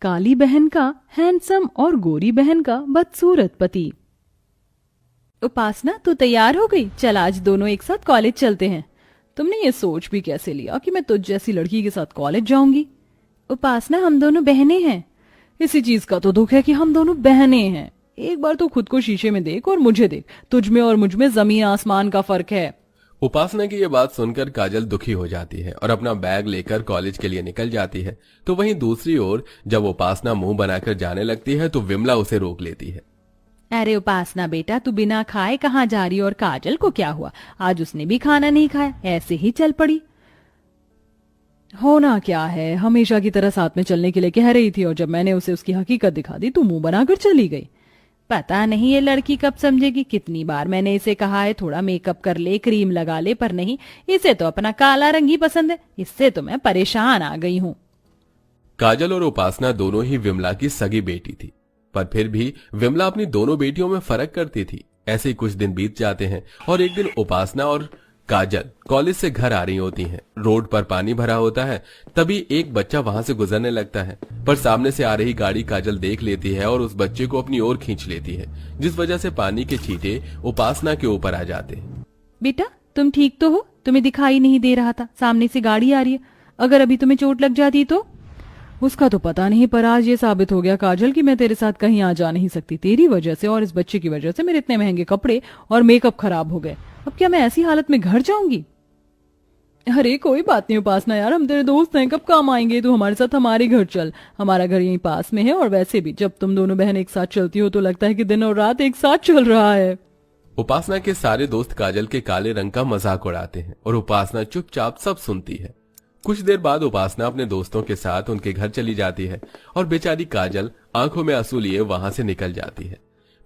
काली बहन का हैंडसम और गोरी बहन का बदसूरत पति। उपासना, तू तैयार हो गई? चल आज दोनों एक साथ कॉलेज चलते हैं। तुमने ये सोच भी कैसे लिया कि मैं तुझ जैसी लड़की के साथ कॉलेज जाऊंगी? उपासना, हम दोनों बहनें हैं। इसी चीज का तो दुख है कि हम दोनों बहनें हैं। एक बार तो खुद को शीशे में देख और मुझे देख, तुझ में और मुझ में जमीन आसमान का फर्क है। उपासना की ये बात सुनकर काजल दुखी हो जाती है और अपना बैग लेकर कॉलेज के लिए निकल जाती है। तो वहीं दूसरी ओर जब उपासना मुंह बनाकर जाने लगती है तो विमला उसे रोक लेती है। अरे उपासना बेटा, तू बिना खाए कहाँ जा रही? और काजल को क्या हुआ? आज उसने भी खाना नहीं खाया, ऐसे ही चल पड़ी। होना क्या है, हमेशा की तरह साथ में चलने के लिए कह रही थी और जब मैंने उसे उसकी हकीकत दिखा दी तो मुंह बनाकर चली गई। पता नहीं ये लड़की कब समझेगी। कितनी बार मैंने इसे कहा है थोड़ा मेकअप कर ले, क्रीम लगा ले, पर नहीं, इसे तो अपना काला रंग ही पसंद है। इससे तो मैं परेशान आ गई हूँ। काजल और उपासना दोनों ही विमला की सगी बेटी थी, पर फिर भी विमला अपनी दोनों बेटियों में फर्क करती थी। ऐसे ही कुछ दिन बीत जाते हैं और एक दिन उपासना और काजल कॉलेज से घर आ रही होती हैं। रोड पर पानी भरा होता है, तभी एक बच्चा वहां से गुजरने लगता है, पर सामने से आ रही गाड़ी काजल देख लेती है और उस बच्चे को अपनी ओर खींच लेती है, जिस वजह से पानी के छींटे उपासना के ऊपर आ जाते हैं। बेटा, तुम ठीक तो हो? तुम्हें दिखाई नहीं दे रहा था सामने से गाड़ी आ रही है? अगर अभी तुम्हें चोट लग जाती तो? उसका तो पता नहीं, पर आज ये साबित हो गया काजल कि मैं तेरे साथ कहीं आ जा नहीं सकती। तेरी वजह से और इस बच्चे की वजह से मेरे इतने महंगे कपड़े और मेकअप खराब हो गए। अब क्या मैं ऐसी हालत में घर जाऊंगी? अरे कोई बात नहीं उपासना यार, हम तेरे दोस्त हैं, कब काम आएंगे? तू हमारे साथ हमारे घर चल, हमारा घर यहीं पास में है। और वैसे भी जब तुम दोनों बहन एक साथ चलती हो तो लगता है कि दिन और रात एक साथ चल रहा है। उपासना के सारे दोस्त काजल के काले रंग का मजाक उड़ाते हैं और उपासना चुपचाप सब सुनती है। कुछ देर बाद उपासना अपने दोस्तों के साथ उनके घर चली जाती है और बेचारी काजल आंखों में आंसू लिए वहां से निकल जाती है।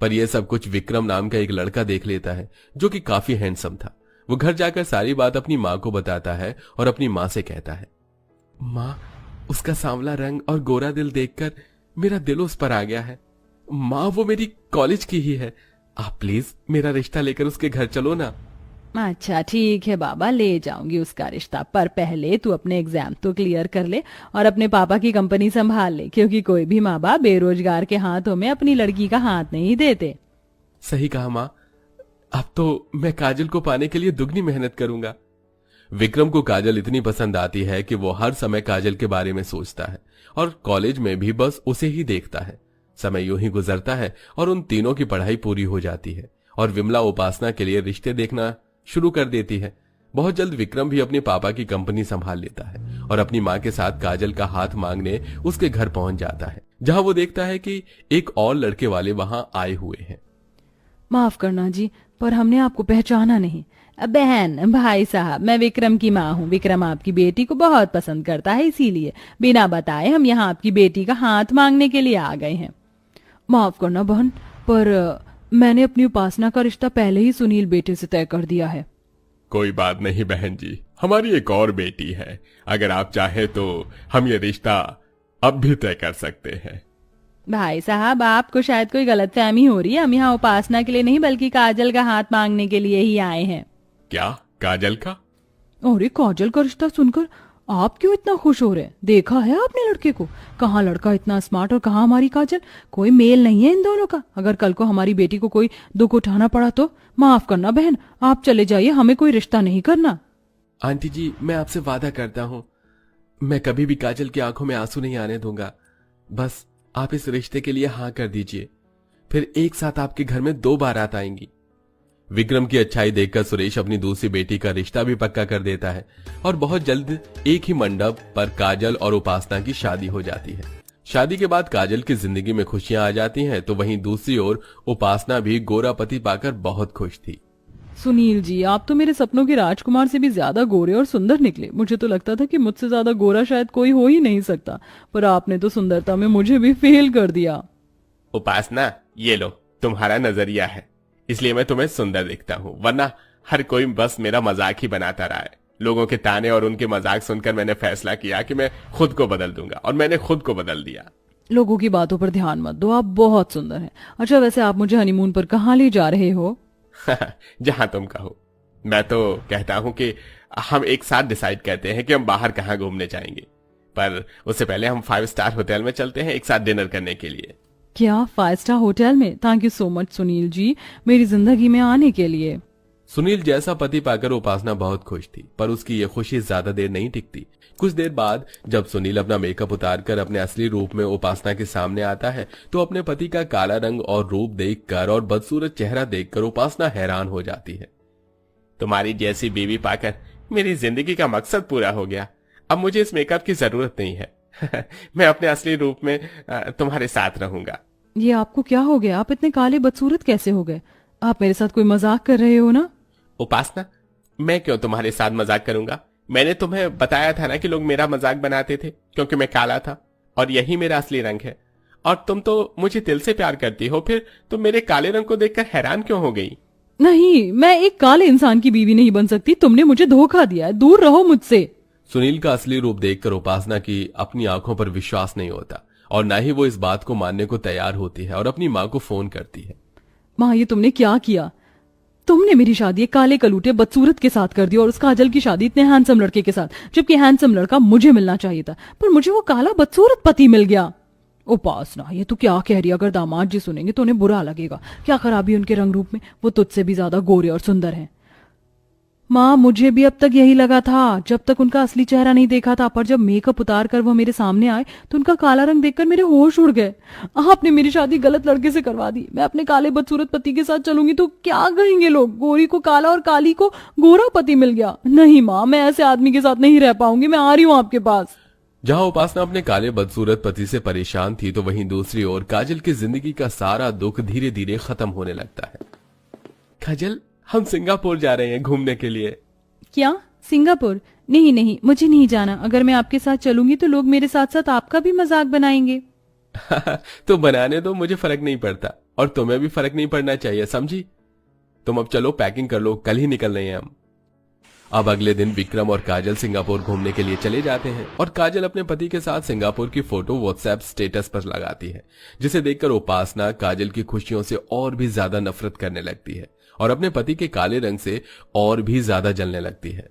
पर यह सब कुछ विक्रम नाम का एक लड़का देख लेता है जो कि काफी हैंडसम था। वो घर जाकर सारी बात अपनी माँ को बताता है और अपनी माँ से कहता है, माँ, उसका सांवला रंग और गोरा दिल देखकर मेरा दिल उस पर आ गया है। माँ, वो मेरी कॉलेज की ही है, आप प्लीज मेरा रिश्ता लेकर उसके घर चलो ना। अच्छा ठीक है बाबा, ले जाऊंगी उसका रिश्ता, पर पहले तू अपने एग्जाम तो क्लियर कर ले और अपने पापा की कंपनी संभाल ले, क्योंकि कोई भी माँ बाप बेरोजगार के हाथों में अपनी लड़की का हाथ नहीं देते। सही कहा माँ, अब तो मैं काजल को पाने के लिए दुगनी मेहनत करूंगा। विक्रम को काजल इतनी पसंद आती है कि वो हर समय काजल के बारे में सोचता है और कॉलेज में भी बस उसे ही देखता है। समय यूं ही गुजरता है और उन तीनों की पढ़ाई पूरी हो जाती है और विमला उपासना के लिए रिश्ते देखना शुरू कर देती है। बहुत जल्द विक्रम भी अपने पापा की कंपनी संभाल लेता है और अपनी माँ के साथ काजल का हाथ मांगने उसके घर पहुंच जाता है, जहां वो देखता है कि एक और लड़के वाले वहां आए हुए हैं। माफ करना जी, पर हमने आपको पहचाना नहीं। बहन, भाई साहब, मैं विक्रम की माँ हूँ। विक्रम आपकी बेटी को बहुत पसंद करता है, इसीलिए बिना बताए हम यहाँ आपकी बेटी का हाथ मांगने के लिए आ गए हैं। माफ करना बहन, पर मैंने अपनी उपासना का रिश्ता पहले ही सुनील बेटे से तय कर दिया है। कोई बात नहीं बहन जी, हमारी एक और बेटी है, अगर आप चाहे तो हम ये रिश्ता अब भी तय कर सकते हैं। भाई साहब, आपको शायद कोई गलतफहमी हो रही है। हम यहाँ उपासना के लिए नहीं बल्कि काजल का हाथ मांगने के लिए ही आए हैं। क्या काजल का? अरे काजल का रिश्ता सुनकर आप क्यों इतना खुश हो रहे हैं? देखा है आपने लड़के को? कहाँ लड़का इतना स्मार्ट और कहाँ हमारी काजल? कोई मेल नहीं है इन दोनों का। अगर कल को हमारी बेटी को कोई दुख उठाना पड़ा तो माफ करना बहन, आप चले जाइए, हमें कोई रिश्ता नहीं करना। आंटी जी, मैं आपसे वादा करता हूँ, मैं कभी भी काजल की आंखों में आंसू नहीं आने दूंगा। बस आप इस रिश्ते के लिए हाँ कर दीजिए, फिर एक साथ आपके घर में 2 बारात आएंगी। विक्रम की अच्छाई देखकर सुरेश अपनी दूसरी बेटी का रिश्ता भी पक्का कर देता है और बहुत जल्द एक ही मंडप पर काजल और उपासना की शादी हो जाती है। शादी के बाद काजल की जिंदगी में खुशियां आ जाती हैं, तो वहीं दूसरी ओर उपासना भी गोरा पति पाकर बहुत खुश थी। सुनील जी, आप तो मेरे सपनों के राजकुमार से भी ज्यादा गोरे और सुंदर निकले। मुझे तो लगता था कि मुझसे ज्यादा गोरा शायद कोई हो ही नहीं सकता, पर आपने तो सुंदरता में मुझे भी फेल कर दिया। उपासना, ये लो तुम्हारा नजरिया है, इसलिए मैं तुम्हें सुंदर दिखता हूँ, वरना हर कोई बस मेरा मजाक ही बनाता रहा है। लोगों के ताने और उनके मजाक सुनकर मैंने फैसला किया कि मैं खुद को बदल दूंगा, और मैंने खुद को बदल दिया। लोगों की बातों पर ध्यान मत दो, आप बहुत सुंदर हैं। अच्छा, वैसे आप मुझे हनीमून पर कहाँ ले जा रहे हो? जहां तुम कहो। मैं तो कहता हूं कि हम एक साथ डिसाइड करते हैं कि हम बाहर कहाँ घूमने जाएंगे। पर उससे पहले हम 5 स्टार होटल में चलते हैं एक साथ डिनर करने के लिए। क्या 5 स्टार होटल में? Thank you so much Sunil ji, मेरी जिंदगी में आने के लिए। सुनील जैसा पति पाकर उपासना बहुत खुश थी, पर उसकी ये खुशी ज्यादा देर नहीं टिकती। कुछ देर बाद जब सुनील अपना मेकअप उतारकर अपने असली रूप में उपासना के सामने आता है तो अपने पति का काला रंग और रूप देखकर और बदसूरत चेहरा देखकर उपासना हैरान हो जाती है। तुम्हारी जैसी बीवी पाकर मेरी जिंदगी का मकसद पूरा हो गया। अब मुझे इस मेकअप की जरूरत नहीं है। मैं अपने असली रूप में तुम्हारे साथ रहूंगा। ये आपको क्या हो गया? आप इतने काले बदसूरत कैसे हो गए? आप मेरे साथ कोई मजाक कर रहे हो ना? उपासना, मैं क्यों तुम्हारे साथ मजाक करूंगा? मैंने तुम्हें बताया था ना कि लोग मेरा मजाक बनाते थे क्योंकि मैं काला था और यही मेरा असली रंग है। और तुम तो मुझे दिल से प्यार करती हो, फिर तुम मेरे काले रंग को देखकर हैरान क्यों हो गई? नहीं, मैं एक काले इंसान की बीवी नहीं बन सकती। तुमने मुझे धोखा दिया है, दूर रहो मुझसे। सुनील का असली रूप देखकर उपासना की अपनी आंखों पर विश्वास नहीं होता और ना ही वो इस बात को मानने को तैयार होती है और अपनी माँ को फोन करती है। माँ, ये तुमने क्या किया? तुमने मेरी शादी एक काले कलूटे बदसूरत के साथ कर दी और उस काजल की शादी इतने हैंडसम लड़के के साथ, जबकि हैंडसम लड़का मुझे मिलना चाहिए था, पर मुझे वो काला बदसूरत पति मिल गया। उपासना, ये तू क्या कह रही है? अगर दामाद जी सुनेंगे तो उन्हें बुरा लगेगा। क्या खराबी उनके रंग रूप में? वो तुझसे भी ज्यादा गोरे और सुंदर हैं। माँ, मुझे भी अब तक यही लगा था जब तक उनका असली चेहरा नहीं देखा था, पर जब मेकअप उतार कर वो मेरे सामने आए तो उनका काला रंग देखकर मेरे होश उड़ गए। आपने मेरी शादी गलत लड़के से करवा दी। मैं अपने काले बदसूरत पति के साथ चलूंगी तो क्या कहेंगे लोग? गोरी को काला और काली को गोरा पति मिल गया। नहीं माँ, मैं ऐसे आदमी के साथ नहीं रह पाऊंगी। मैं आ रही हूँ आपके पास। जहां उपासना अपने काले बदसूरत पति से परेशान थी तो वहीं दूसरी ओर काजल की जिंदगी का सारा दुख धीरे धीरे खत्म होने लगता है। काजल, हम सिंगापुर जा रहे हैं घूमने के लिए। क्या? सिंगापुर? नहीं नहीं, मुझे नहीं जाना। अगर मैं आपके साथ चलूंगी तो लोग मेरे साथ साथ आपका भी मजाक बनाएंगे। तो बनाने दो, मुझे फर्क नहीं पड़ता और तुम्हें भी फर्क नहीं पड़ना चाहिए, समझी? तुम अब चलो, पैकिंग कर लो, कल ही निकल रहे हैं हम। अब अगले दिन विक्रम और काजल सिंगापुर घूमने के लिए चले जाते हैं और काजल अपने पति के साथ सिंगापुर की फोटो व्हाट्सएप स्टेटस पर लगाती है, जिसे देखकर उपासना काजल की खुशियों से और भी ज्यादा नफरत करने लगती है और अपने पति के काले रंग से और भी ज्यादा जलने लगती है।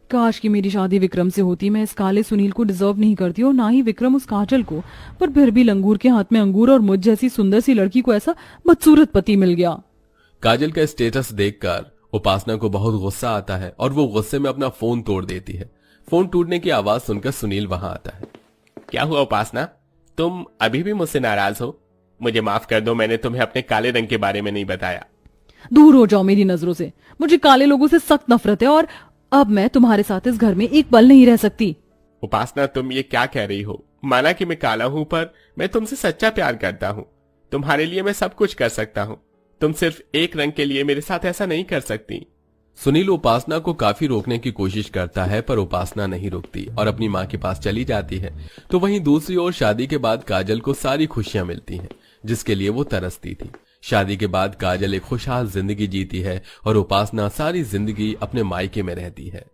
काश कि मेरी शादी विक्रम से होती। मैं इस काले सुनील को डिजर्व नहीं करती और ना ही विक्रम उस काजल को, पर फिर भी लंगूर के हाथ में अंगूर और मुझ जैसी सुंदर सी लड़की को ऐसा बदसूरत पति मिल गया। काजल का स्टेटस देखकर उपासना को बहुत गुस्सा आता है और वो गुस्से में अपना फोन तोड़ देती है। फोन टूटने की आवाज सुनकर सुनील वहां आता है। क्या हुआ उपासना, तुम अभी भी मुझसे नाराज हो? मुझे माफ कर दो, मैंने तुम्हें अपने काले रंग के बारे में नहीं बताया। दूर हो जाओ मेरी नजरों से। मुझे काले लोगों से सख्त नफरत है और अब मैं तुम्हारे साथ इस घर में एक पल नहीं रह सकती। उपासना, तुम ये क्या कह रही हो? माना कि मैं काला हूं, पर मैं तुमसे सच्चा प्यार करता हूं। तुम्हारे लिए मैं सब कुछ कर सकता हूं। तुम सिर्फ एक रंग के लिए मेरे साथ ऐसा नहीं कर सकती। सुनील उपासना को काफी रोकने की कोशिश करता है, पर उपासना नहीं रुकती और अपनी माँ के पास चली जाती है। तो वहीं दूसरी ओर शादी के बाद काजल को सारी खुशियां मिलती हैं, जिसके लिए वो तरसती थी। शादी के बाद काजल एक खुशहाल जिंदगी जीती है और उपासना सारी जिंदगी अपने मायके में रहती है।